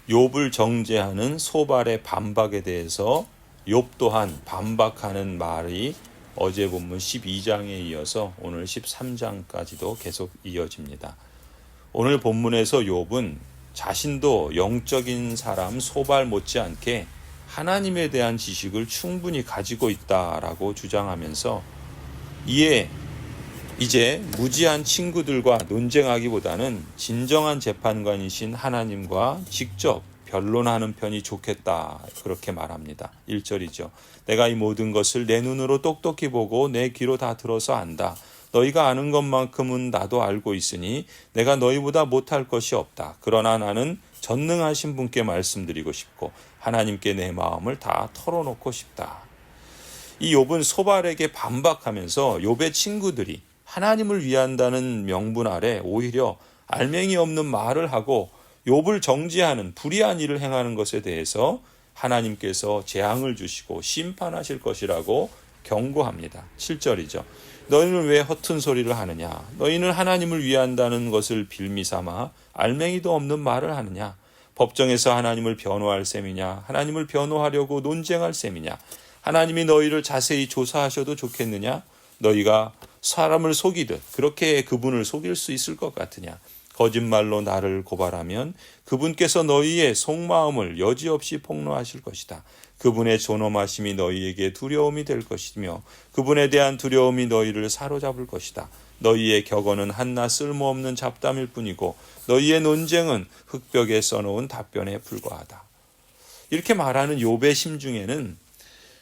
욥을 정죄하는 소발의 반박에 대해서 욥 또한 반박하는 말이 어제 본문 12장에 이어서 오늘 13장까지도 계속 이어집니다. 오늘 본문에서 욥은 자신도 영적인 사람 소발 못지않게 하나님에 대한 지식을 충분히 가지고 있다라고 주장하면서 이에 이제 무지한 친구들과 논쟁하기보다는 진정한 재판관이신 하나님과 직접 변론하는 편이 좋겠다, 그렇게 말합니다. 1절이죠. 내가 이 모든 것을 내 눈으로 똑똑히 보고 내 귀로 다 들어서 안다. 너희가 아는 것만큼은 나도 알고 있으니 내가 너희보다 못할 것이 없다. 그러나 나는 전능하신 분께 말씀드리고 싶고 하나님께 내 마음을 다 털어놓고 싶다. 이 욥은 소발에게 반박하면서 욥의 친구들이 하나님을 위한다는 명분 아래 오히려 알맹이 없는 말을 하고 욥을 정죄하는 불의한 일을 행하는 것에 대해서 하나님께서 재앙을 주시고 심판하실 것이라고 경고합니다. 7절이죠. 너희는 왜 허튼 소리를 하느냐? 너희는 하나님을 위한다는 것을 빌미 삼아 알맹이도 없는 말을 하느냐? 법정에서 하나님을 변호할 셈이냐? 하나님을 변호하려고 논쟁할 셈이냐? 하나님이 너희를 자세히 조사하셔도 좋겠느냐? 너희가 사람을 속이듯 그렇게 그분을 속일 수 있을 것 같으냐? 거짓말로 나를 고발하면 그분께서 너희의 속마음을 여지없이 폭로하실 것이다. 그분의 존엄하심이 너희에게 두려움이 될 것이며 그분에 대한 두려움이 너희를 사로잡을 것이다. 너희의 격언은 한낱 쓸모없는 잡담일 뿐이고 너희의 논쟁은 흙벽에 써놓은 답변에 불과하다. 이렇게 말하는 욥의 심중에는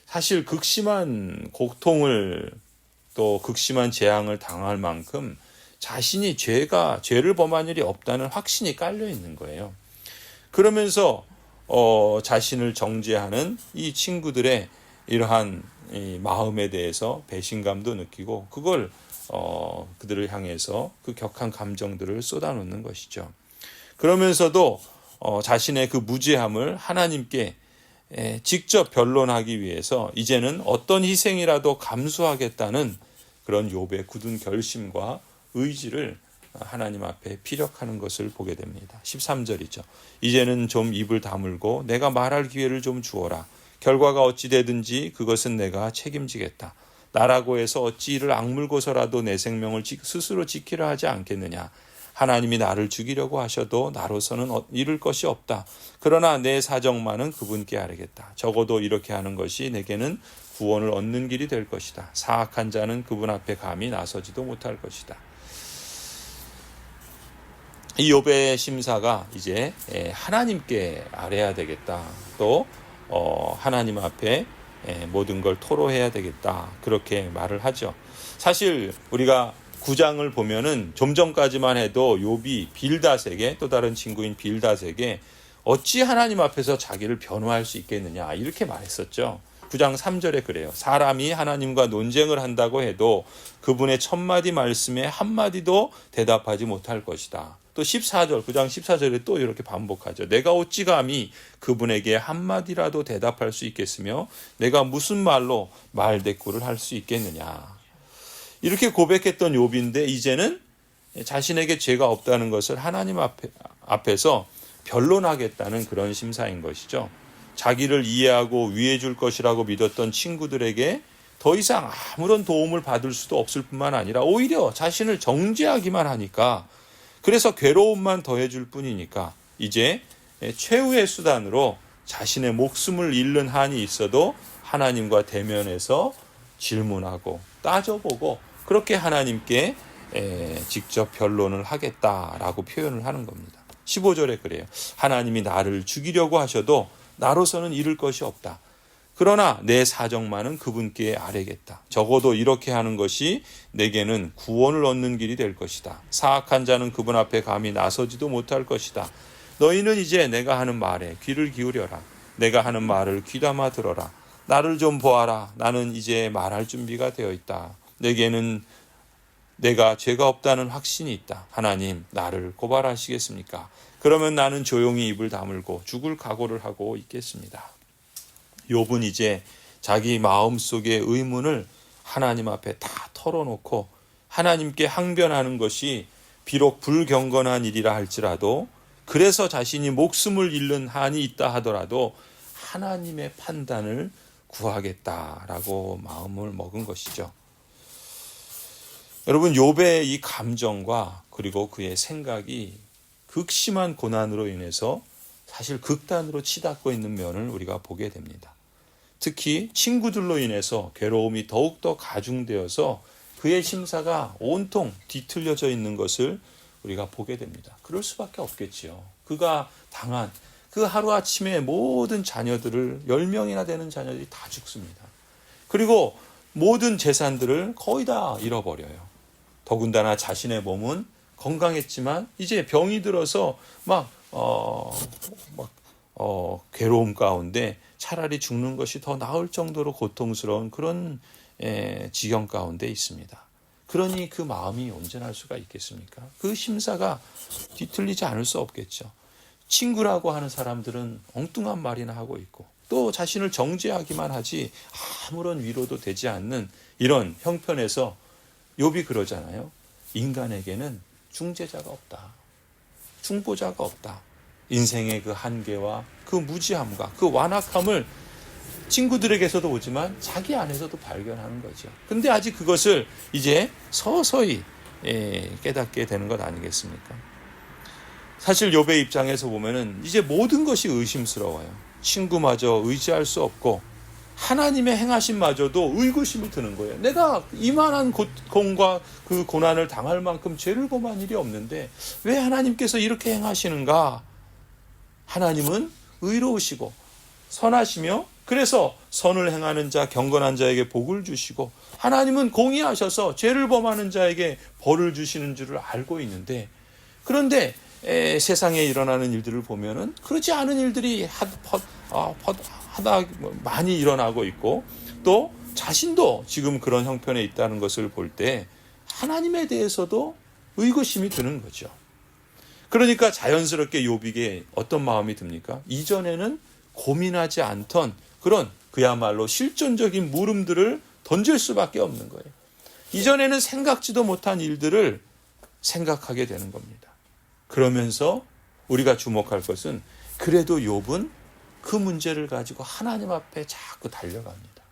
사실 극심한 고통을 또 극심한 재앙을 당할 만큼 자신이 죄를 범한 일이 없다는 확신이 깔려 있는 거예요. 그러면서 자신을 정죄하는 이 친구들의 이러한 이 마음에 대해서 배신감도 느끼고 그걸 그들을 향해서 그 격한 감정들을 쏟아놓는 것이죠. 그러면서도 자신의 그 무죄함을 하나님께 직접 변론하기 위해서 이제는 어떤 희생이라도 감수하겠다는 그런 욥의 굳은 결심과 의지를 하나님 앞에 피력하는 것을 보게 됩니다. 13절이죠. 이제는 좀 입을 다물고 내가 말할 기회를 좀 주어라. 결과가 어찌 되든지 그것은 내가 책임지겠다. 나라고 해서 어찌 이를 악물고서라도 내 생명을 스스로 지키려 하지 않겠느냐. 하나님이 나를 죽이려고 하셔도 나로서는 잃을 것이 없다. 그러나 내 사정만은 그분께 아뢰겠다. 적어도 이렇게 하는 것이 내게는 구원을 얻는 길이 될 것이다. 사악한 자는 그분 앞에 감히 나서지도 못할 것이다. 이 욥의 심사가 이제 하나님께 아뢰야 되겠다. 또 하나님 앞에 모든 걸 토로해야 되겠다. 그렇게 말을 하죠. 사실 우리가 9장을 보면은 좀 전까지만 해도 욥이 빌닷에게 또 다른 친구인 빌닷에게 어찌 하나님 앞에서 자기를 변호할 수 있겠느냐 이렇게 말했었죠. 9장 3절에 그래요. 사람이 하나님과 논쟁을 한다고 해도 그분의 천마디 말씀에 한마디도 대답하지 못할 것이다. 또 14절, 9장 14절에 또 이렇게 반복하죠. 내가 어찌 감히 그분에게 한마디라도 대답할 수 있겠으며 내가 무슨 말로 말대꾸를 할 수 있겠느냐. 이렇게 고백했던 욥인데 이제는 자신에게 죄가 없다는 것을 하나님 앞에서 변론하겠다는 그런 심사인 것이죠. 자기를 이해하고 위해 줄 것이라고 믿었던 친구들에게 더 이상 아무런 도움을 받을 수도 없을 뿐만 아니라 오히려 자신을 정죄하기만 하니까 그래서 괴로움만 더해줄 뿐이니까 이제 최후의 수단으로 자신의 목숨을 잃는 한이 있어도 하나님과 대면해서 질문하고 따져보고 그렇게 하나님께 직접 변론을 하겠다라고 표현을 하는 겁니다. 15절에 그래요. 하나님이 나를 죽이려고 하셔도 나로서는 잃을 것이 없다. 그러나 내 사정만은 그분께 아뢰겠다. 적어도 이렇게 하는 것이 내게는 구원을 얻는 길이 될 것이다. 사악한 자는 그분 앞에 감히 나서지도 못할 것이다. 너희는 이제 내가 하는 말에 귀를 기울여라. 내가 하는 말을 귀담아 들어라. 나를 좀 보아라. 나는 이제 말할 준비가 되어 있다. 내게는 내가 죄가 없다는 확신이 있다. 하나님, 나를 고발하시겠습니까? 그러면 나는 조용히 입을 다물고 죽을 각오를 하고 있겠습니다. 욥은 이제 자기 마음속의 의문을 하나님 앞에 다 털어놓고 하나님께 항변하는 것이 비록 불경건한 일이라 할지라도 그래서 자신이 목숨을 잃는 한이 있다 하더라도 하나님의 판단을 구하겠다라고 마음을 먹은 것이죠. 여러분, 욥의 이 감정과 그리고 그의 생각이 극심한 고난으로 인해서 사실 극단으로 치닫고 있는 면을 우리가 보게 됩니다. 특히 친구들로 인해서 괴로움이 더욱더 가중되어서 그의 심사가 온통 뒤틀려져 있는 것을 우리가 보게 됩니다. 그럴 수밖에 없겠지요. 그가 당한 그 하루아침에 모든 자녀들을 10명이나 되는 자녀들이 다 죽습니다. 그리고 모든 재산들을 거의 다 잃어버려요. 더군다나 자신의 몸은 건강했지만 이제 병이 들어서 괴로움 가운데 차라리 죽는 것이 더 나을 정도로 고통스러운 그런 지경 가운데 있습니다. 그러니 그 마음이 온전할 수가 있겠습니까? 그 심사가 뒤틀리지 않을 수 없겠죠. 친구라고 하는 사람들은 엉뚱한 말이나 하고 있고 또 자신을 정죄하기만 하지 아무런 위로도 되지 않는 이런 형편에서 욥이 그러잖아요. 인간에게는 중재자가 없다. 중보자가 없다. 인생의 그 한계와 그 무지함과 그 완악함을 친구들에게서도 오지만 자기 안에서도 발견하는 거죠. 근데 아직 그것을 이제 서서히 깨닫게 되는 것 아니겠습니까? 사실 욥의 입장에서 보면은 이제 모든 것이 의심스러워요. 친구마저 의지할 수 없고 하나님의 행하심마저도 의구심이 드는 거예요. 내가 이만한 고통과 그 고난을 당할 만큼 죄를 범한 일이 없는데 왜 하나님께서 이렇게 행하시는가? 하나님은 의로우시고 선하시며 그래서 선을 행하는 자, 경건한 자에게 복을 주시고 하나님은 공의하셔서 죄를 범하는 자에게 벌을 주시는 줄을 알고 있는데 그런데 세상에 일어나는 일들을 보면은 그렇지 않은 일들이 많이 일어나고 있고 또 자신도 지금 그런 형편에 있다는 것을 볼 때 하나님에 대해서도 의구심이 드는 거죠. 그러니까 자연스럽게 욥에게 어떤 마음이 듭니까? 이전에는 고민하지 않던 그런 그야말로 실존적인 물음들을 던질 수밖에 없는 거예요. 이전에는 생각지도 못한 일들을 생각하게 되는 겁니다. 그러면서 우리가 주목할 것은 그래도 욥은 그 문제를 가지고 하나님 앞에 자꾸 달려갑니다.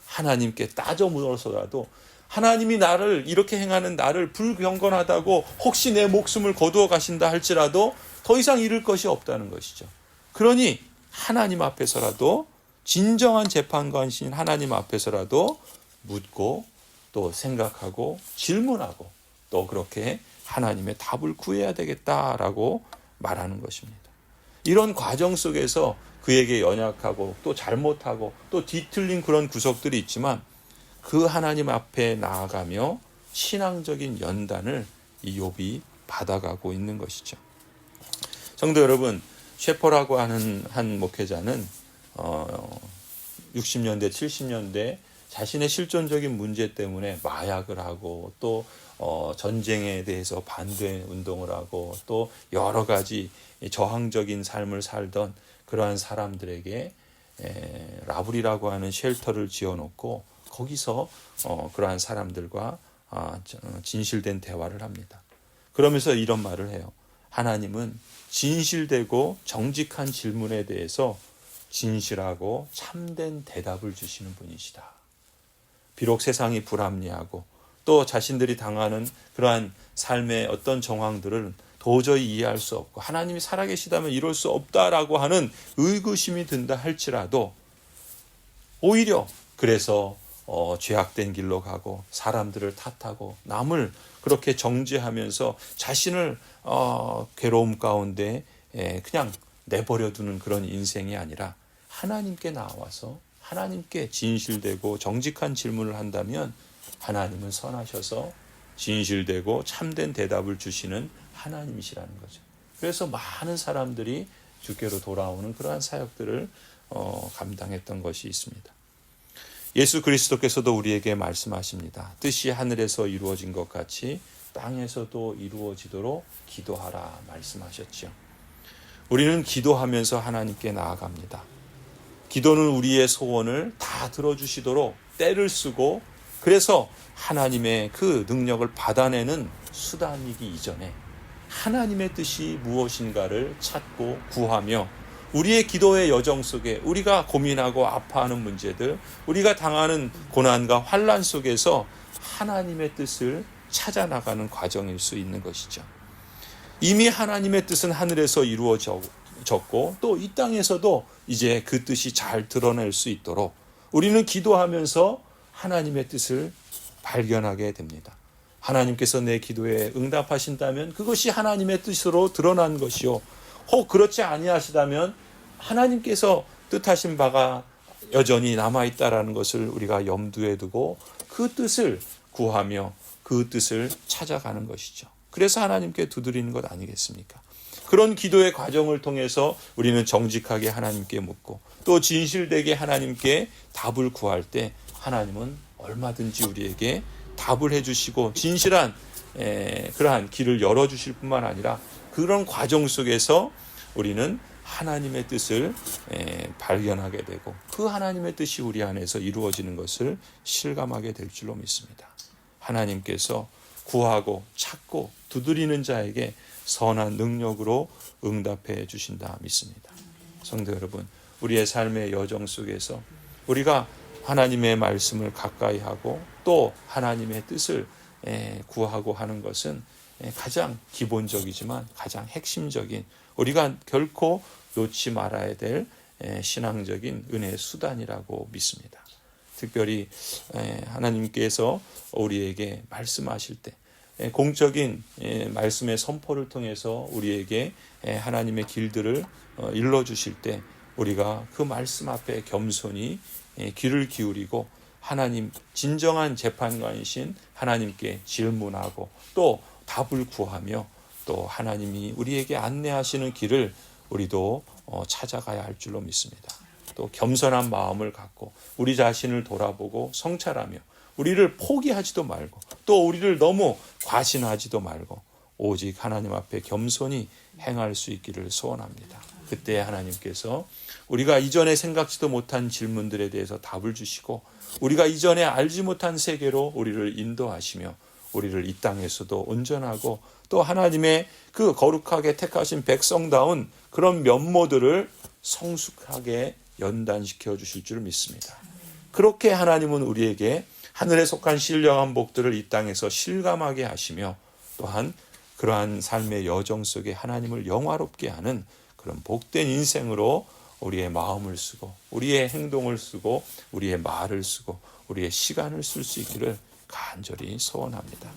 하나님께 따져 물어서라도 하나님이 나를 이렇게 행하는 나를 불경건하다고 혹시 내 목숨을 거두어 가신다 할지라도 더 이상 잃을 것이 없다는 것이죠. 그러니 하나님 앞에서라도 진정한 재판관신 하나님 앞에서라도 묻고 또 생각하고 질문하고 또 그렇게 하나님의 답을 구해야 되겠다라고 말하는 것입니다. 이런 과정 속에서 그에게 연약하고 또 잘못하고 또 뒤틀린 그런 구석들이 있지만 그 하나님 앞에 나아가며 신앙적인 연단을 이 욥이 받아가고 있는 것이죠. 성도 여러분, 셰퍼라고 하는 한 목회자는 60년대, 70년대 자신의 실존적인 문제 때문에 마약을 하고 또 전쟁에 대해서 반대 운동을 하고 또 여러 가지 저항적인 삶을 살던 그러한 사람들에게 라브리라고 하는 쉘터를 지어놓고 거기서 그러한 사람들과 진실된 대화를 합니다. 그러면서 이런 말을 해요. 하나님은 진실되고 정직한 질문에 대해서 진실하고 참된 대답을 주시는 분이시다. 비록 세상이 불합리하고 또 자신들이 당하는 그러한 삶의 어떤 정황들을 도저히 이해할 수 없고 하나님이 살아계시다면 이럴 수 없다라고 하는 의구심이 든다 할지라도 오히려 그래서 죄악된 길로 가고 사람들을 탓하고 남을 그렇게 정죄하면서 자신을 괴로움 가운데 그냥 내버려두는 그런 인생이 아니라 하나님께 나와서 하나님께 진실되고 정직한 질문을 한다면 하나님은 선하셔서 진실되고 참된 대답을 주시는 하나님이시라는 거죠. 그래서 많은 사람들이 주께로 돌아오는 그러한 사역들을 감당했던 것이 있습니다. 예수 그리스도께서도 우리에게 말씀하십니다. 뜻이 하늘에서 이루어진 것 같이 땅에서도 이루어지도록 기도하라 말씀하셨죠. 우리는 기도하면서 하나님께 나아갑니다. 기도는 우리의 소원을 다 들어주시도록 때를 쓰고 그래서 하나님의 그 능력을 받아내는 수단이기 이전에 하나님의 뜻이 무엇인가를 찾고 구하며 우리의 기도의 여정 속에 우리가 고민하고 아파하는 문제들, 우리가 당하는 고난과 환난 속에서 하나님의 뜻을 찾아나가는 과정일 수 있는 것이죠. 이미 하나님의 뜻은 하늘에서 이루어졌고 또 이 땅에서도 이제 그 뜻이 잘 드러낼 수 있도록 우리는 기도하면서 하나님의 뜻을 발견하게 됩니다. 하나님께서 내 기도에 응답하신다면 그것이 하나님의 뜻으로 드러난 것이요, 혹 그렇지 아니하시다면 하나님께서 뜻하신 바가 여전히 남아있다라는 것을 우리가 염두에 두고 그 뜻을 구하며 그 뜻을 찾아가는 것이죠. 그래서 하나님께 두드리는 것 아니겠습니까? 그런 기도의 과정을 통해서 우리는 정직하게 하나님께 묻고 또 진실되게 하나님께 답을 구할 때 하나님은 얼마든지 우리에게 답을 해주시고 진실한 그러한 길을 열어주실 뿐만 아니라 그런 과정 속에서 우리는 하나님의 뜻을 발견하게 되고 그 하나님의 뜻이 우리 안에서 이루어지는 것을 실감하게 될 줄로 믿습니다. 하나님께서 구하고 찾고 두드리는 자에게 선한 능력으로 응답해 주신다 믿습니다. 성도 여러분, 우리의 삶의 여정 속에서 우리가 하나님의 말씀을 가까이 하고 또 하나님의 뜻을 구하고 하는 것은 가장 기본적이지만 가장 핵심적인, 우리가 결코 놓지 말아야 될 신앙적인 은혜의 수단이라고 믿습니다. 특별히 하나님께서 우리에게 말씀하실 때 공적인 말씀의 선포를 통해서 우리에게 하나님의 길들을 일러주실 때 우리가 그 말씀 앞에 겸손히 귀를 기울이고 하나님, 진정한 재판관이신 하나님께 질문하고 또 답을 구하며 또 하나님이 우리에게 안내하시는 길을 우리도 찾아가야 할 줄로 믿습니다. 또 겸손한 마음을 갖고 우리 자신을 돌아보고 성찰하며 우리를 포기하지도 말고 또 우리를 너무 과신하지도 말고 오직 하나님 앞에 겸손히 행할 수 있기를 소원합니다. 그때 하나님께서 우리가 이전에 생각지도 못한 질문들에 대해서 답을 주시고 우리가 이전에 알지 못한 세계로 우리를 인도하시며 우리를 이 땅에서도 온전하고 또 하나님의 그 거룩하게 택하신 백성다운 그런 면모들을 성숙하게 연단시켜 주실 줄 믿습니다. 그렇게 하나님은 우리에게 하늘에 속한 신령한 복들을 이 땅에서 실감하게 하시며 또한 그러한 삶의 여정 속에 하나님을 영화롭게 하는 그런 복된 인생으로 우리의 마음을 쓰고 우리의 행동을 쓰고 우리의 말을 쓰고 우리의 시간을 쓸 수 있기를 간절히 소원합니다.